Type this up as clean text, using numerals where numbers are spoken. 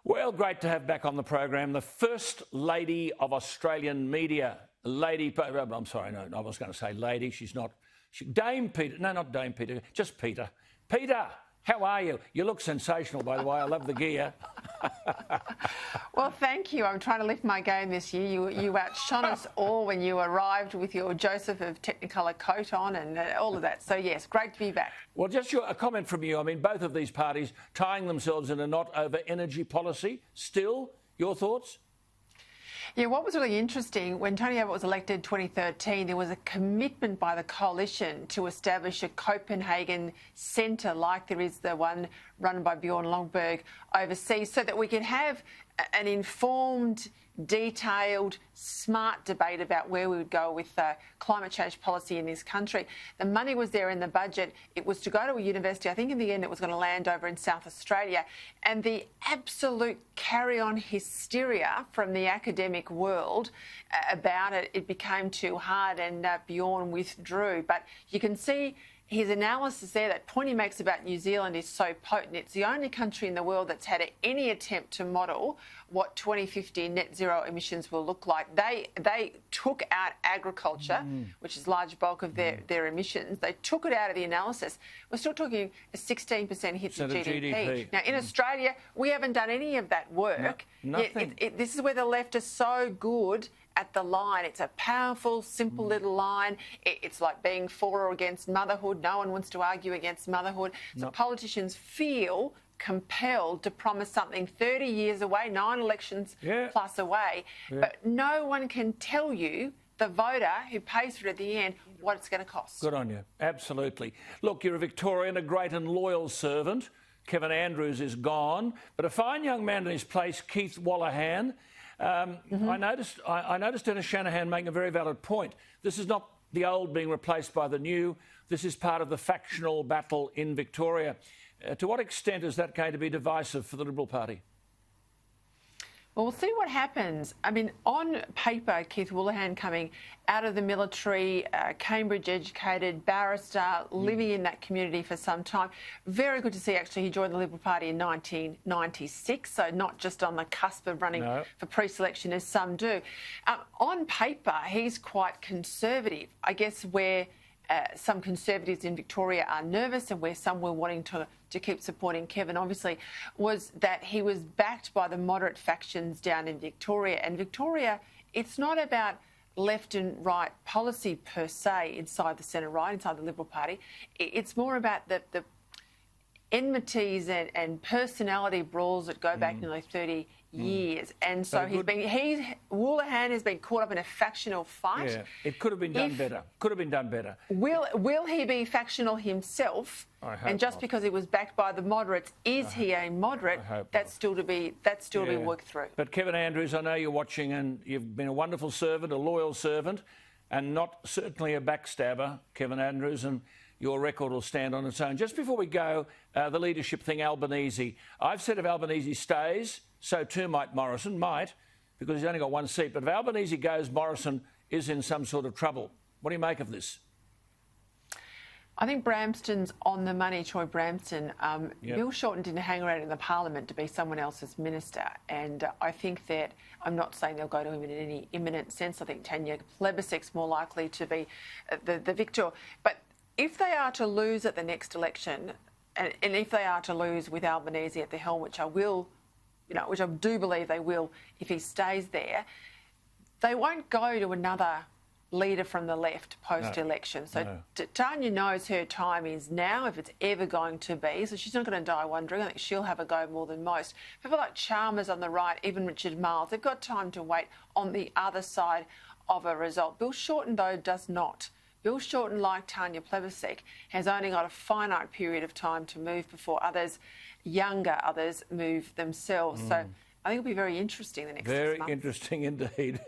Well, great to have back on the program the First Lady of Australian media, I'm sorry, no, I was going to say lady, she's not. Dame Peta, no, not Dame Peta, just Peta. Peta, how are you? You look sensational, by the way. I love the gear. Well, thank you. I'm trying to lift my game this year. You outshone us all when you arrived with your Joseph of Technicolor coat on and all of that. So, yes, great to be back. Well, just a comment from you. I mean, both of these parties tying themselves in a knot over energy policy. Still, your thoughts? Yeah, what was really interesting, when Tony Abbott was elected 2013, there was a commitment by the coalition to establish a Copenhagen centre like there is the one run by Bjorn Lomborg overseas, so that we can have an informed, detailed, smart debate about where we would go with climate change policy in this country. The money was there in the budget. It was to go to a university. I think in the end it was going to land over in South Australia. And the absolute carry-on hysteria from the academic world about it, it became too hard and Bjorn withdrew. But you can see his analysis there, that point he makes about New Zealand is so potent. It's the only country in the world that's had any attempt to model what 2050 net zero emissions will look like. They took out agriculture, which is a large bulk of their emissions. They took it out of the analysis. We're still talking a 16% hit to GDP. Now, in Australia, we haven't done any of that work. No, nothing. This is where the left is so good at the line. It's a powerful, simple little line. It's like being for or against motherhood. No one wants to argue against motherhood. So politicians feel compelled to promise something 30 years away, 9 elections plus away. But no one can tell you, the voter who pays for it at the end, what it's going to cost. Good on you. Absolutely. Look, you're a Victorian, a great and loyal servant. Kevin Andrews is gone, but a fine young man in his place, Keith WOLAHAN. I noticed Dennis Shanahan making a very valid point. This is not the old being replaced by the new. This is part of the factional battle in Victoria. To what extent is that going to be divisive for the Liberal Party? Well, we'll see what happens. I mean, on paper, Keith WOLAHAN coming out of the military, Cambridge-educated barrister, living in that community for some time. Very good to see, actually, he joined the Liberal Party in 1996, so not just on the cusp of running for pre-selection, as some do. On paper, he's quite conservative. I guess where some Conservatives in Victoria are nervous and where some were wanting to keep supporting Kevin, obviously, was that he was backed by the moderate factions down in Victoria. And Victoria, it's not about left and right policy per se inside the centre-right, inside the Liberal Party. It's more about the enmities and personality brawls that go back nearly 30 years. And so WOLAHAN has been caught up in a factional fight. Yeah, it could have been done better. Could have been done better. Will he be factional himself? I hope and just not. Because he was backed by the moderates, is he a moderate? That's still to be worked through. But Kevin Andrews, I know you're watching, and you've been a wonderful servant, a loyal servant, and not certainly a backstabber, Kevin Andrews, and your record will stand on its own. Just before we go, the leadership thing, Albanese. I've said if Albanese stays, so too might Morrison, because he's only got one seat. But if Albanese goes, Morrison is in some sort of trouble. What do you make of this? I think Bramston's on the money, Troy Bramston. Bill Shorten didn't hang around in the parliament to be someone else's minister. And I think that, I'm not saying they'll go to him in any imminent sense. I think Tanya Plibersek's more likely to be the victor. But if they are to lose at the next election, and if they are to lose with Albanese at the helm, which I do believe they will if he stays there, they won't go to another leader from the left post-election. Tanya knows her time is now, if it's ever going to be, so she's not going to die wondering. I think she'll have a go more than most. People like Chalmers on the right, even Richard Marles, they've got time to wait on the other side of a result. Bill Shorten, though, does not. Bill Shorten, like Tanya Plibersek, has only got a finite period of time to move before others, younger others, move themselves. So I think it'll be very interesting the next 6 months. Very interesting indeed.